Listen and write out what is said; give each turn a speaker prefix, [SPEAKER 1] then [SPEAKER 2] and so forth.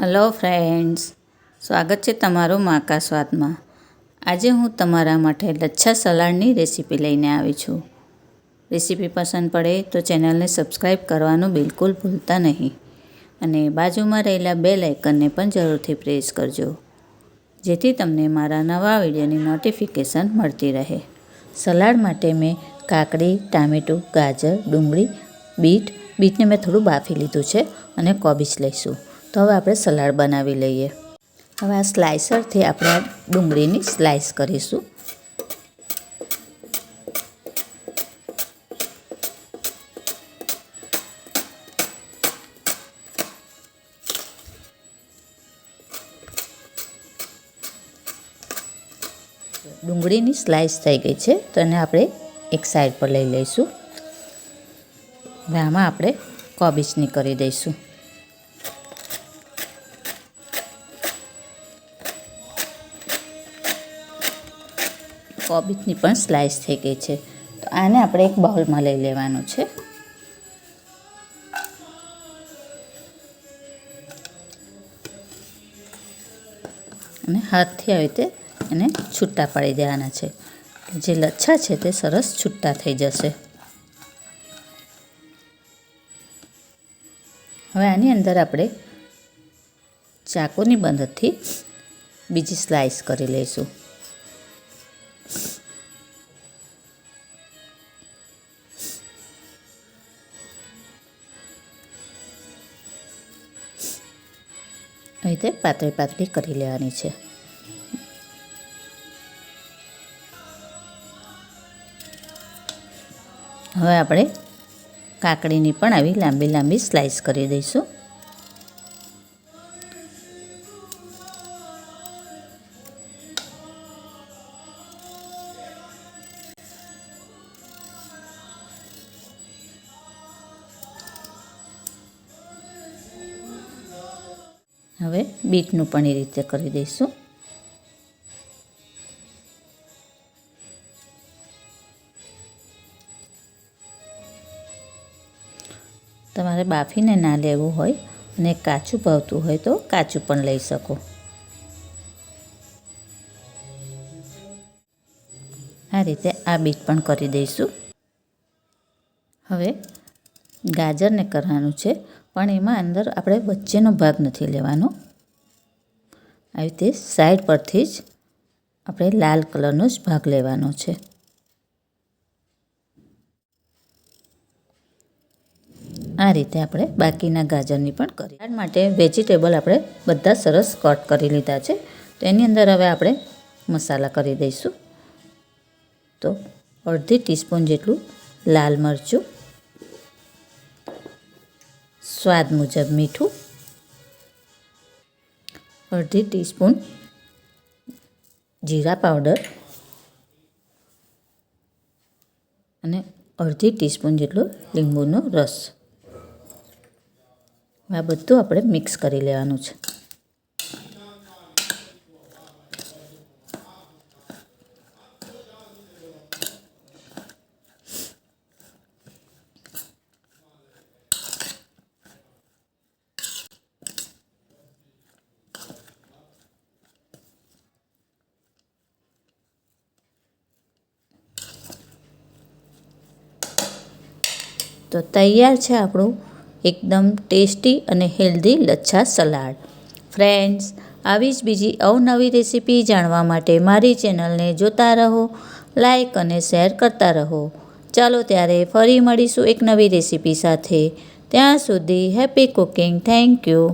[SPEAKER 1] Hello friends, સ્વાગત છે તમારું માકા સ્વાદમાં। આજે હું તમારા માટે લચ્છા સલાડની રેસીપી લઈને આવી છું। રેસીપી પસંદ પડે તો ચેનલને સબસ્ક્રાઈબ કરવાનું બિલકુલ ભૂલતા નહીં અને બાજુમાં રહેલા બેલ આઇકનને પણ જરૂરથી પ્રેસ કરજો, જેથી તમને મારા નવા વિડીયોની નોટિફિકેશન મળતી રહે। સલાડ માટે મેં કાકડી, ટામેટું, ગાજર, ડુંગળી, બીટને મેં થોડું બાફી લીધું છે અને કોબીજ લઈશું। તો હવે આપણે સલાડ બનાવી લઈએ। હવે આ સ્લાઇસરથી આપણે આ ડુંગળીની સ્લાઇસ કરીશું। ડુંગળીની સ્લાઇસ થઈ ગઈ છે તો એને આપણે એક સાઈડ પર લઈ લઈશું। હવે આમાં આપણે કોબીજની કરી દઈશું। કોબીજની પણ સ્લાઇસ થઈ ગઈ છે તો આને આપણે એક બાઉલમાં લઈ લેવાનું છે। અને હાથથી આવી રીતે એને છૂટા પાડી દેવાના છે, જે લચ્છા છે તે સરસ છૂટા થઈ જશે। હવે આની અંદર આપણે ચાકુની મદદથી બીજી સ્લાઇસ કરી લઈશું। આવી રીતે પાતળી પાતળી કરી લેવાની છે। હવે આપણે કાકડીની પણ આવી લાંબી લાંબી સ્લાઇસ કરી દઈશું। હવે બીટનું પણ એ રીતે કરી દઈશું। તમારે બાફીને ના લેવું હોય અને કાચું ભાવતું હોય તો કાચું પણ લઈ શકો। આ રીતે આ બીટ પણ કરી દઈશું। હવે ગાજરને કરવાનું છે, પણ એમાં અંદર આપણે વચ્ચેનો ભાગ નથી લેવાનો। આવી રીતે સાઈડ પરથી જ આપણે લાલ કલરનો જ ભાગ લેવાનો છે। આ રીતે આપણે બાકીના ગાજરની પણ કરી। સલાડ માટે વેજીટેબલ આપણે બધા સરસ કટ કરી લીધા છે, તો એની અંદર હવે આપણે મસાલા કરી દઈશું। તો અડધી ટીસ્પૂન જેટલું લાલ મરચું, સ્વાદ મુજબ મીઠું, અડધી ટીસ્પૂન જીરા પાવડર અને અડધી ટીસ્પૂન જેટલો લીંબુનો રસ। આ બધું આપણે મિક્સ કરી લેવાનું છે। તો તૈયાર છે આપણું એકદમ ટેસ્ટી અને હેલ્ધી લચ્છા સલાડ। ફ્રેન્ડ્સ, આવી જ બીજી અવનવી રેસીપી જાણવા માટે મારી ચેનલને જોતા રહો, લાઈક અને શેર કરતા રહો। ચાલો ત્યારે ફરી મળીશું એક નવી રેસીપી સાથે। ત્યાં સુધી હેપી કુકિંગ। Thank you.